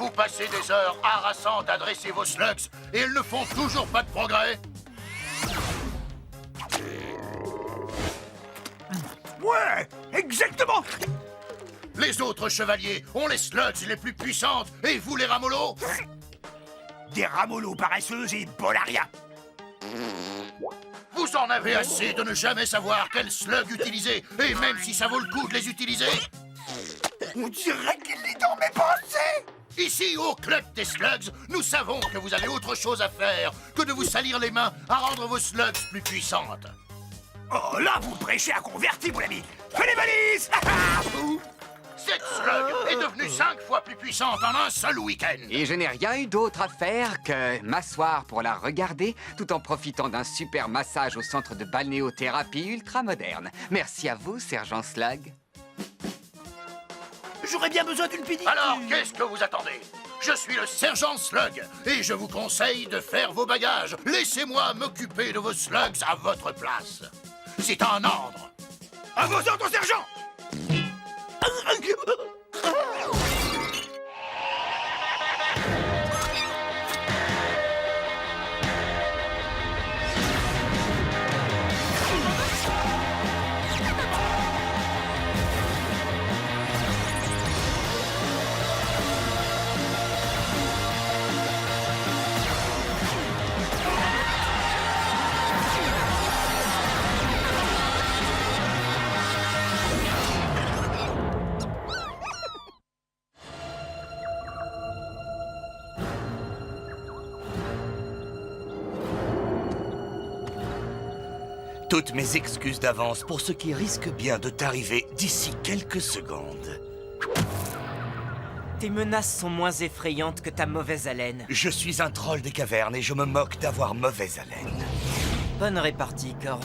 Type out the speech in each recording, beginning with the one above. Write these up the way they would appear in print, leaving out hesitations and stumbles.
Vous passez des heures harassantes à dresser vos slugs et ils ne font toujours pas de progrès. Ouais, exactement. Les autres chevaliers ont les slugs les plus puissantes et vous les ramollos. Des ramollos paresseuses et bolaria. Vous en avez assez de ne jamais savoir quel slug utiliser, et même si ça vaut le coup de les utiliser. On dirait qu'il lit dans mes pensées. Ici, au Club des Slugs, nous savons que vous avez autre chose à faire que de vous salir les mains à rendre vos slugs plus puissantes. Oh, là, vous prêchez à convertir, mon ami. Fais les valises. Cette slug est devenue 5 fois plus puissante en un seul week-end. Et je n'ai rien eu d'autre à faire que m'asseoir pour la regarder tout en profitant d'un super massage au centre de balnéothérapie ultra moderne. Merci à vous, sergent Slug. J'aurais bien besoin d'une pédicure. Alors, qu'est-ce que vous attendez? Je suis le sergent Slug et je vous conseille de faire vos bagages. Laissez-moi m'occuper de vos slugs à votre place. C'est un ordre. À vos ordres, sergent. Toutes mes excuses d'avance pour ce qui risque bien de t'arriver d'ici quelques secondes. Tes menaces sont moins effrayantes que ta mauvaise haleine. Je suis un troll des cavernes et je me moque d'avoir mauvaise haleine. Bonne répartie, Cord.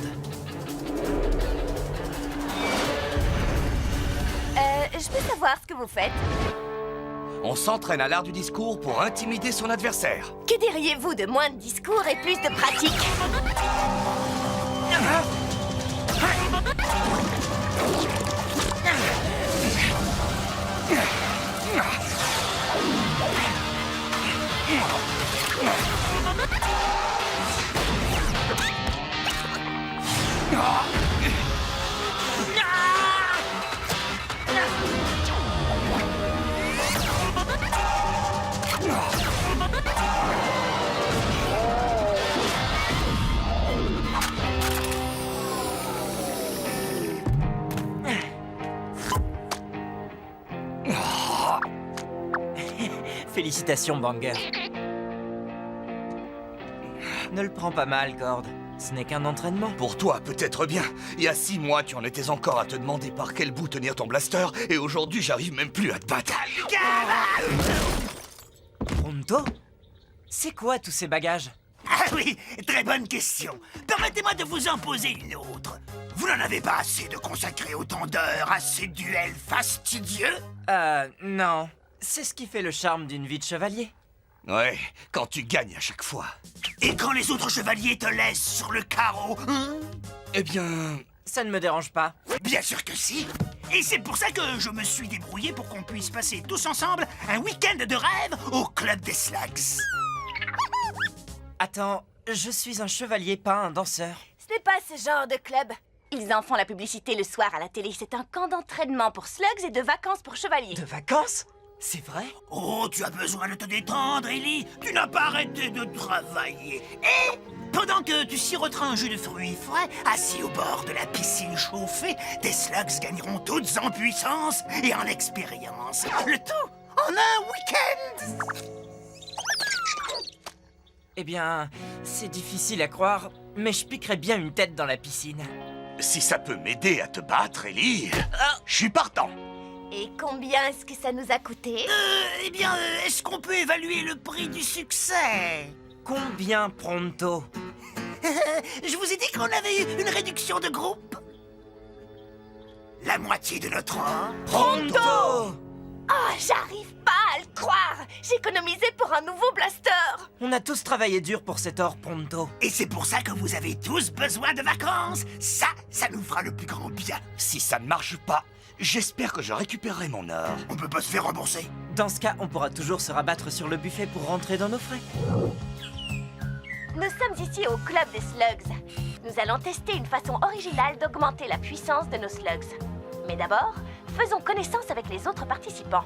Je peux savoir ce que vous faites? On s'entraîne à l'art du discours pour intimider son adversaire. Que diriez-vous de moins de discours et plus de pratique? Félicitations, Banger. Ne le prends pas mal, Cord. Ce n'est qu'un entraînement. Pour toi, peut-être bien. Il y a 6 mois, tu en étais encore à te demander par quel bout tenir ton blaster, et aujourd'hui, j'arrive même plus à te battre. Pronto? C'est quoi tous ces bagages? Ah oui, très bonne question. Permettez-moi de vous en poser une autre. Vous n'en avez pas assez de consacrer autant d'heures à ces duels fastidieux? Non. C'est ce qui fait le charme d'une vie de chevalier. Ouais, quand tu gagnes à chaque fois. Et quand les autres chevaliers te laissent sur le carreau, hein? Eh bien... Ça ne me dérange pas. Bien sûr que si. Et c'est pour ça que je me suis débrouillé pour qu'on puisse passer tous ensemble un week-end de rêve au Club des Slugs. Attends, je suis un chevalier, pas un danseur. Ce n'est pas ce genre de club. Ils en font la publicité le soir à la télé. C'est un camp d'entraînement pour slugs et de vacances pour chevaliers. De vacances? C'est vrai? Oh, tu as besoin de te détendre, Ellie. Tu n'as pas arrêté de travailler. Et pendant que tu siroteras un jus de fruits frais, assis au bord de la piscine chauffée, tes slugs gagneront toutes en puissance et en expérience. Le tout en un week-end. Eh bien, c'est difficile à croire, mais je piquerais bien une tête dans la piscine. Si ça peut m'aider à te battre, Ellie, je suis partant. Et combien est-ce que ça nous a coûté? Eh bien, est-ce qu'on peut évaluer le prix du succès? Combien, Pronto? Je vous ai dit qu'on avait eu une réduction de groupe. La moitié de notre or. Pronto! Oh, j'arrive pas à le croire! J'économisais pour un nouveau blaster! On a tous travaillé dur pour cet or, Pronto. Et c'est pour ça que vous avez tous besoin de vacances. Ça nous fera le plus grand bien. Si ça ne marche pas, J'espère que je récupérerai mon or. On peut pas se faire rembourser. Dans ce cas, on pourra toujours se rabattre sur le buffet pour rentrer dans nos frais. Nous sommes ici au club des slugs. Nous allons tester une façon originale d'augmenter la puissance de nos slugs. Mais d'abord, faisons connaissance avec les autres participants.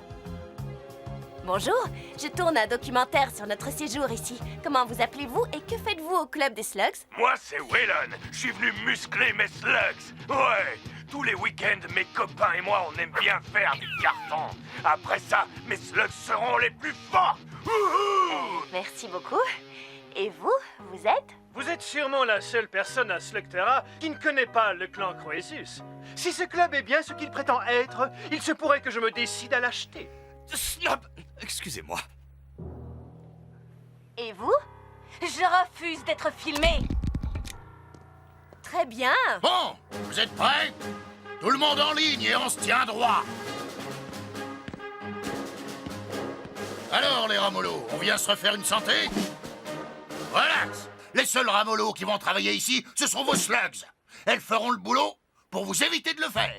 Bonjour, je tourne un documentaire sur notre séjour ici. Comment vous appelez-vous et que faites-vous au club des slugs? Moi, c'est Waylon. Je suis venu muscler mes slugs. Ouais, tous les week-ends, mes copains et moi, on aime bien faire du carton. Après ça, mes slugs seront les plus forts. Wouhou! Merci beaucoup. Et vous, vous êtes? Vous êtes sûrement la seule personne à Slugterra qui ne connaît pas le clan Croesus. Si ce club est bien ce qu'il prétend être, il se pourrait que je me décide à l'acheter. Snob, excusez-moi. Et vous? Je refuse d'être filmé. Très bien. Bon, vous êtes prêts? Tout le monde en ligne et on se tient droit. Alors, les ramollos, on vient se refaire une santé? Relax. Les seuls ramollos qui vont travailler ici, ce sont vos slugs. Elles feront le boulot pour vous éviter de le faire.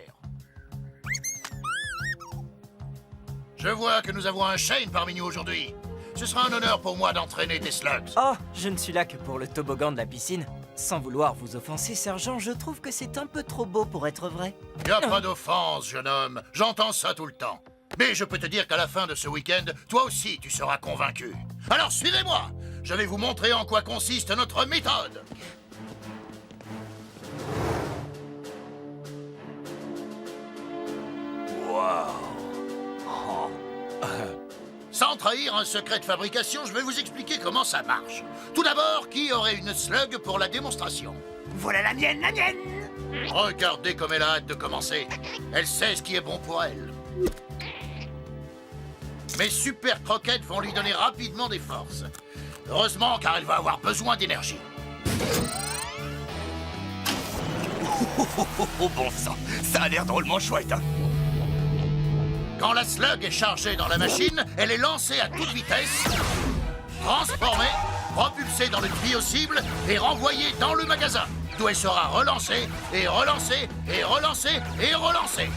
Je vois que nous avons un Shane parmi nous aujourd'hui. Ce sera un honneur pour moi d'entraîner tes slugs. Oh, je ne suis là que pour le toboggan de la piscine. Sans vouloir vous offenser, sergent, je trouve que c'est un peu trop beau pour être vrai. Y a pas d'offense, jeune homme. J'entends ça tout le temps. Mais je peux te dire qu'à la fin de ce week-end, toi aussi, tu seras convaincu. Alors suivez-moi. Je vais vous montrer en quoi consiste notre méthode. Sans trahir un secret de fabrication, je vais vous expliquer comment ça marche. Tout d'abord, qui aurait une slug pour la démonstration? Voilà la mienne, la mienne. Regardez comme elle a hâte de commencer. Elle sait ce qui est bon pour elle. Mes super croquettes vont lui donner rapidement des forces. Heureusement, car elle va avoir besoin d'énergie. Oh bon sang, ça a l'air drôlement chouette, hein. Quand la slug est chargée dans la machine, elle est lancée à toute vitesse, transformée, propulsée dans le tuyau cible et renvoyée dans le magasin, d'où elle sera relancée, et relancée, et relancée, et relancée.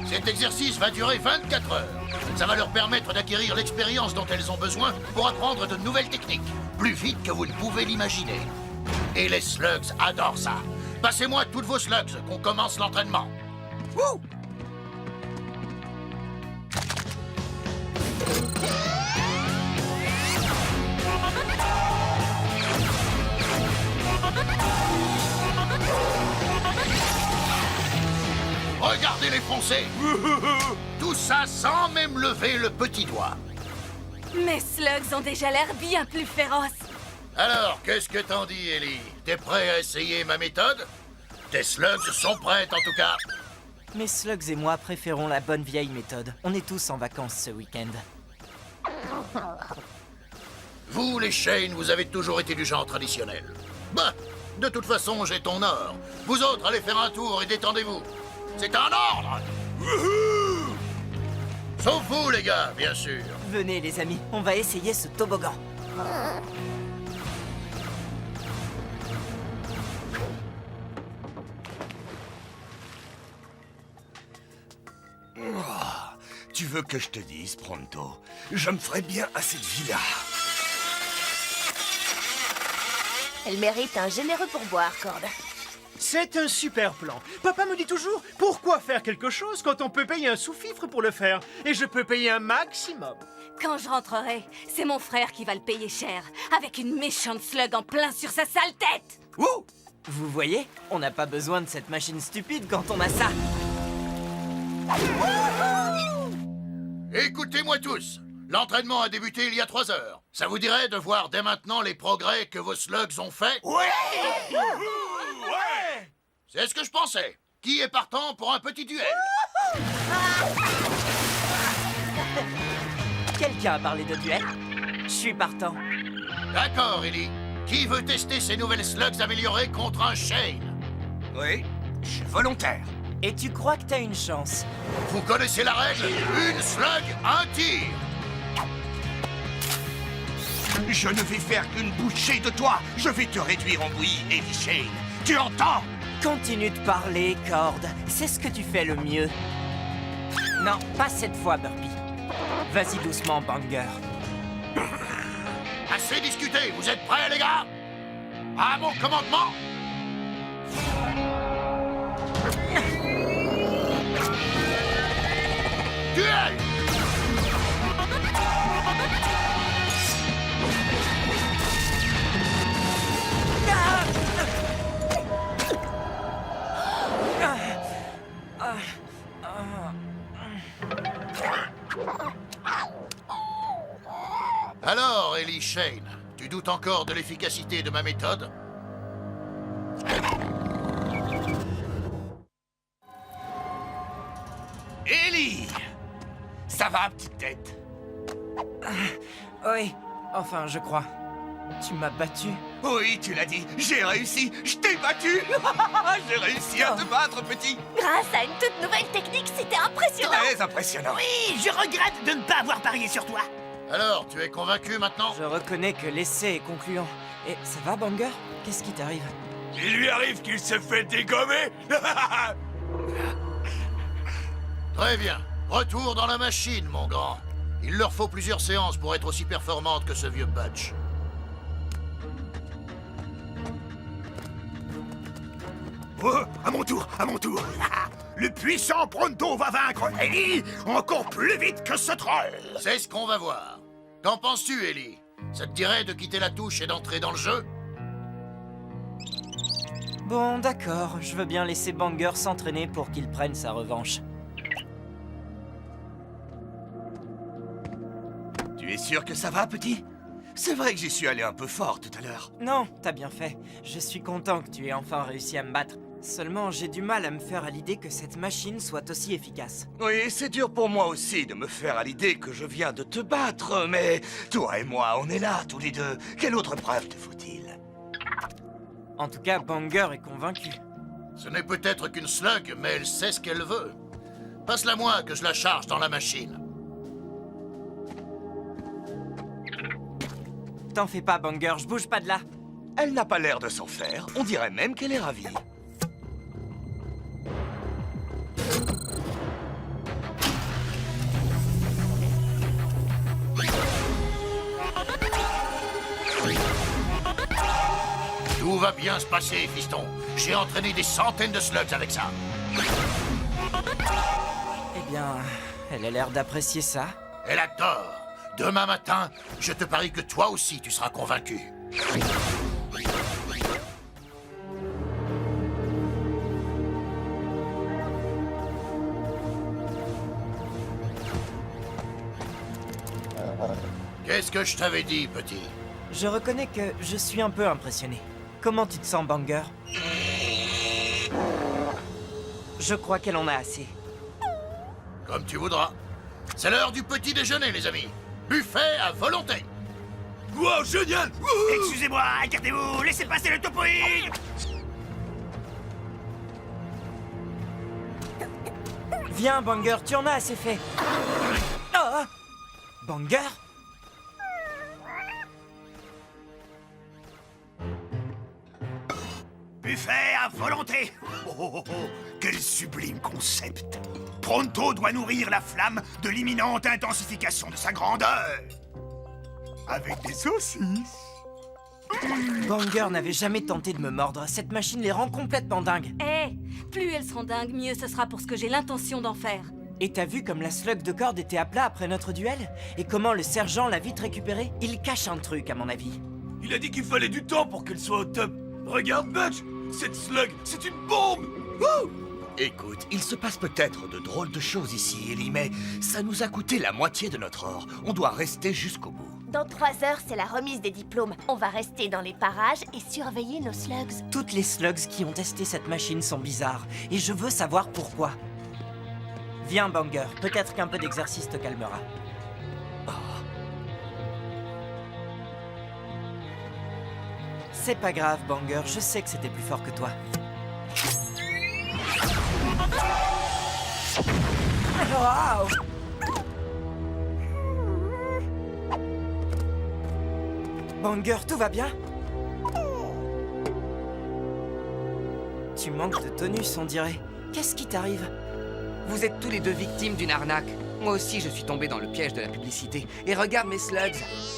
Cet exercice va durer 24 heures. Ça va leur permettre d'acquérir l'expérience dont elles ont besoin pour apprendre de nouvelles techniques, plus vite que vous ne pouvez l'imaginer. Et les slugs adorent ça. Passez-moi toutes vos slugs, qu'on commence l'entraînement. Wouh! Regardez-les foncer. Tout ça sans même lever le petit doigt. Mes slugs ont déjà l'air bien plus féroces. Alors, qu'est-ce que t'en dis, Ellie? T'es prêt à essayer ma méthode? Tes slugs sont prêtes, en tout cas. Mes slugs et moi préférons la bonne vieille méthode. On est tous en vacances ce week-end. Vous, les Shane, vous avez toujours été du genre traditionnel. Bah, de toute façon, j'ai ton or. Vous autres, allez faire un tour et détendez-vous. C'est un ordre! Wouhou! Sauf vous, les gars, bien sûr. Venez les amis, on va essayer ce toboggan. Tu veux que je te dise, Pronto, je me ferais bien à cette vie-là. Elle mérite un généreux pourboire, Cord. C'est un super plan. Papa me dit toujours, pourquoi faire quelque chose quand on peut payer un sous-fifre pour le faire? Et je peux payer un maximum. Quand je rentrerai, c'est mon frère qui va le payer cher, avec une méchante slug en plein sur sa sale tête. Ouh! Vous voyez, on n'a pas besoin de cette machine stupide quand on a ça. Écoutez-moi tous. L'entraînement a débuté il y a 3 heures. Ça vous dirait de voir dès maintenant les progrès que vos slugs ont faits? Ouais. C'est ce que je pensais. Qui est partant pour un petit duel? Quelqu'un a parlé de duel? Je suis partant. D'accord, Ellie. Qui veut tester ces nouvelles slugs améliorées contre un Shane? Oui, je suis volontaire. Et tu crois que t'as une chance? Vous connaissez la règle? Une slug, un tir! Je ne vais faire qu'une bouchée de toi. Je vais te réduire en bouillie, Eddie Shane. Tu entends? Continue de parler, Cord. C'est ce que tu fais le mieux. Non, pas cette fois, Burpee. Vas-y doucement, Banger. Assez discuté, vous êtes prêts, les gars? À mon commandement! Duel! Alors, Ellie Shane, tu doutes encore de l'efficacité de ma méthode? Ellie! Ça va, petite tête? Oui, enfin, je crois. Tu m'as battu. Oui, tu l'as dit, j'ai réussi, je t'ai battu. J'ai réussi à te battre, petit. Grâce à une toute nouvelle technique, c'était impressionnant. Très impressionnant. Oui, je regrette de ne pas avoir parié sur toi. Alors, tu es convaincu maintenant? Je reconnais que l'essai est concluant. Et ça va, Banger? Qu'est-ce qui t'arrive? Il lui arrive qu'il se fait dégommer. Très bien. Retour dans la machine, mon grand. Il leur faut plusieurs séances pour être aussi performantes que ce vieux Butch. Oh, à mon tour, à mon tour. Le puissant Pronto va vaincre Ellie encore plus vite que ce troll. C'est ce qu'on va voir. Qu'en penses-tu, Ellie? Ça te dirait de quitter la touche et d'entrer dans le jeu? Bon, d'accord. Je veux bien laisser Banger s'entraîner pour qu'il prenne sa revanche. Tu es sûr que ça va, petit? C'est vrai que j'y suis allé un peu fort tout à l'heure. Non, t'as bien fait. Je suis content que tu aies enfin réussi à me battre. Seulement, j'ai du mal à me faire à l'idée que cette machine soit aussi efficace. Oui, c'est dur pour moi aussi de me faire à l'idée que je viens de te battre, mais toi et moi, on est là, tous les deux. Quelle autre preuve te faut-il? En tout cas, Banger est convaincu. Ce n'est peut-être qu'une slug, mais elle sait ce qu'elle veut. Passe-la moi que je la charge dans la machine. T'en fais pas, Banger, je bouge pas de là. Elle n'a pas l'air de s'en faire, on dirait même qu'elle est ravie. Tout va bien se passer, fiston. J'ai entraîné des centaines de slugs avec ça. Eh bien, elle a l'air d'apprécier ça. Elle adore. Demain matin, je te parie que toi aussi tu seras convaincu. Qu'est-ce que je t'avais dit, petit? Je reconnais que je suis un peu impressionné. Comment tu te sens, Banger? Je crois qu'elle en a assez. Comme tu voudras. C'est l'heure du petit déjeuner, les amis. Buffet à volonté. Wow, génial. Excusez-moi, écartez-vous, laissez passer le topoïde. Viens, Banger, tu en as assez fait. Oh! Banger? Buffet à volonté. Quel sublime concept. Pronto doit nourrir la flamme de l'imminente intensification de sa grandeur. Avec des saucisses. Banger n'avait jamais tenté de me mordre. Cette machine les rend complètement dingues. Eh, plus elles seront dingues, mieux ce sera pour ce que j'ai l'intention d'en faire. Et t'as vu comme la slug de corde était à plat après notre duel? Et comment le sergent l'a vite récupérée? Il cache un truc, à mon avis. Il a dit qu'il fallait du temps pour qu'elle soit au top. Regarde, Butch, cette slug, c'est une bombe. Wouh! Écoute, il se passe peut-être de drôles de choses ici, Ellie, mais ça nous a coûté la moitié de notre or. On doit rester jusqu'au bout. Dans 3 heures, c'est la remise des diplômes. On va rester dans les parages et surveiller nos slugs. Toutes les slugs qui ont testé cette machine sont bizarres. Et je veux savoir pourquoi. Viens, Banger. Peut-être qu'un peu d'exercice te calmera. C'est pas grave, Banger. Je sais que c'était plus fort que toi. Wow! Banger, tout va bien? Tu manques de tonus, on dirait. Qu'est-ce qui t'arrive? Vous êtes tous les deux victimes d'une arnaque. Moi aussi, je suis tombé dans le piège de la publicité. Et regarde mes slugs.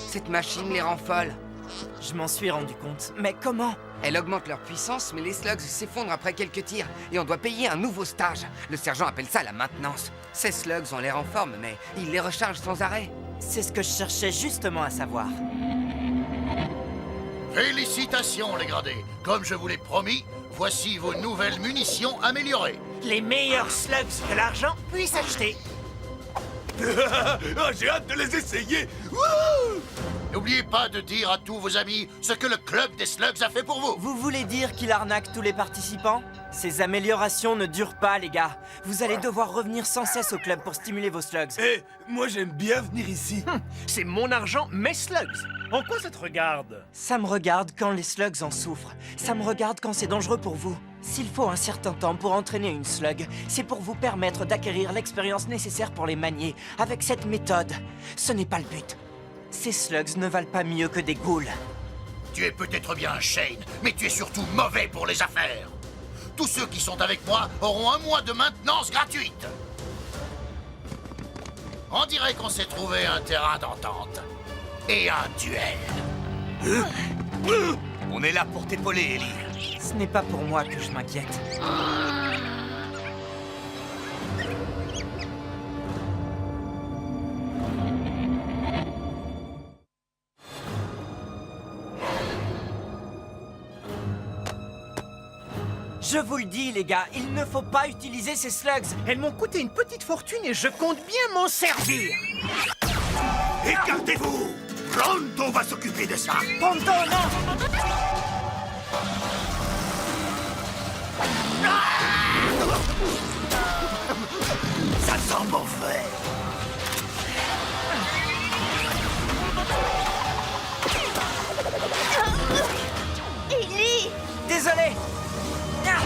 Cette machine les rend folles. Je m'en suis rendu compte. Mais comment? Elle augmente leur puissance, mais les slugs s'effondrent après quelques tirs. Et on doit payer un nouveau stage. Le sergent appelle ça la maintenance. Ces slugs ont l'air en forme, mais il les recharge sans arrêt. C'est ce que je cherchais justement à savoir. Félicitations, les gradés. Comme je vous l'ai promis, voici vos nouvelles munitions améliorées. Les meilleurs slugs que l'argent puisse acheter. J'ai hâte de les essayer. N'oubliez pas de dire à tous vos amis ce que le club des slugs a fait pour vous. Vous voulez dire qu'il arnaque tous les participants? Ces améliorations ne durent pas, les gars. Vous allez devoir revenir sans cesse au club pour stimuler vos slugs. Eh, moi j'aime bien venir ici. C'est mon argent, mes slugs. En quoi ça te regarde? Ça me regarde quand les slugs en souffrent. Ça me regarde quand c'est dangereux pour vous. S'il faut un certain temps pour entraîner une slug, c'est pour vous permettre d'acquérir l'expérience nécessaire pour les manier. Avec cette méthode, ce n'est pas le but. Ces slugs ne valent pas mieux que des ghouls. Tu es peut-être bien Shane, mais tu es surtout mauvais pour les affaires. Tous ceux qui sont avec moi auront 1 mois de maintenance gratuite. On dirait qu'on s'est trouvé un terrain d'entente. Et un duel. On est là pour t'épauler, Ellie. Ce n'est pas pour moi que je m'inquiète. Je vous le dis, les gars, il ne faut pas utiliser ces slugs. Elles m'ont coûté une petite fortune et je compte bien m'en servir. Écartez-vous. Pronto va s'occuper de ça. Ponto, non! Ça sent mauvais. Ellie! Désolé! Ah!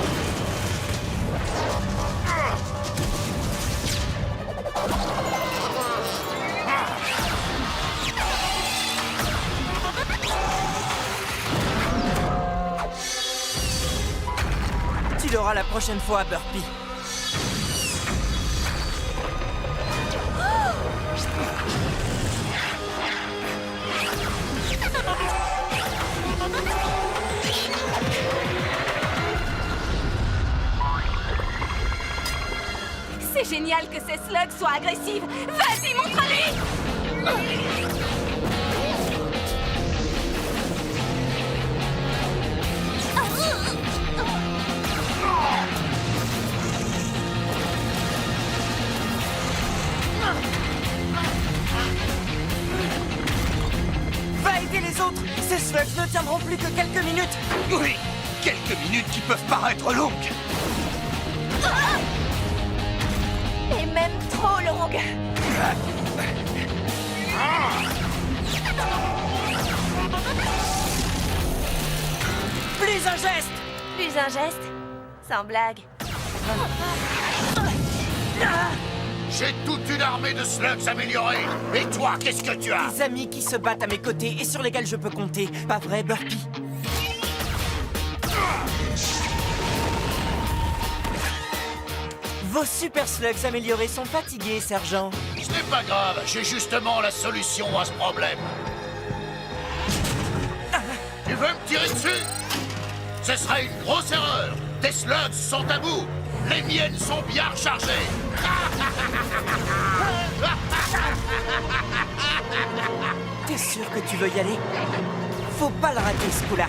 Tu l'auras la prochaine fois, Burpee. C'est génial que ces slugs soient agressives. Vas-y, montre-lui! Va aider les autres! Ces slugs ne tiendront plus que quelques minutes! Oui, quelques minutes qui peuvent paraître longues. Et même trop longue. Plus un geste! Plus un geste. Sans blague. J'ai toute une armée de slugs améliorés. Et toi, qu'est-ce que tu as? Des amis qui se battent à mes côtés et sur lesquels je peux compter. Pas vrai, Burpee? Vos super slugs améliorés sont fatigués, sergent. Ce n'est pas grave, j'ai justement la solution à ce problème. Tu veux me tirer dessus? Ce serait une grosse erreur. Tes slugs sont à bout. Les miennes sont bien rechargées. T'es sûr que tu veux y aller? Faut pas le rater, ce coup-là.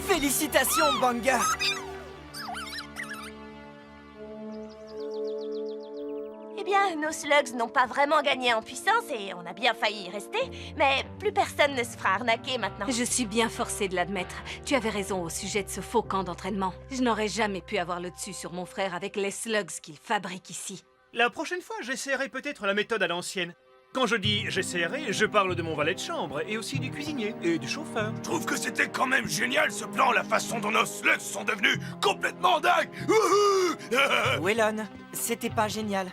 Félicitations, Banger! Eh bien, nos slugs n'ont pas vraiment gagné en puissance et on a bien failli y rester, mais plus personne ne se fera arnaquer maintenant. Je suis bien forcée de l'admettre. Tu avais raison au sujet de ce faux camp d'entraînement. Je n'aurais jamais pu avoir le dessus sur mon frère avec les slugs qu'il fabrique ici. La prochaine fois, j'essaierai peut-être la méthode à l'ancienne. Quand je dis j'essaierai, je parle de mon valet de chambre et aussi du cuisinier et du chauffeur. Je trouve que c'était quand même génial ce plan, la façon dont nos slugs sont devenus complètement dingues. Wouhou. Wellon, c'était pas génial.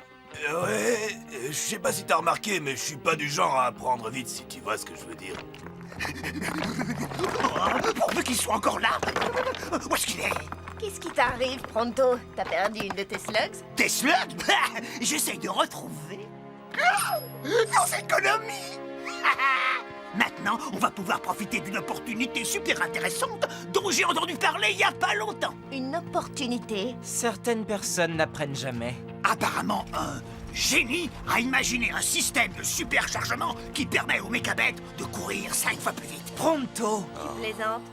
Ouais, je sais pas si t'as remarqué, mais je suis pas du genre à apprendre vite, si tu vois ce que je veux dire. Pourvu qu'il soit encore là. Où est-ce qu'il est? Qu'est-ce qui t'arrive, Pronto? T'as perdu une de tes slugs? Des slugs? J'essaye de retrouver. Nos économies. Maintenant, on va pouvoir profiter d'une opportunité super intéressante dont j'ai entendu parler il y a pas longtemps. Une opportunité? Certaines personnes n'apprennent jamais. Apparemment, un génie a imaginé un système de superchargement qui permet aux mécabêtes de courir 5 fois plus vite. Pronto! Tu plaisantes?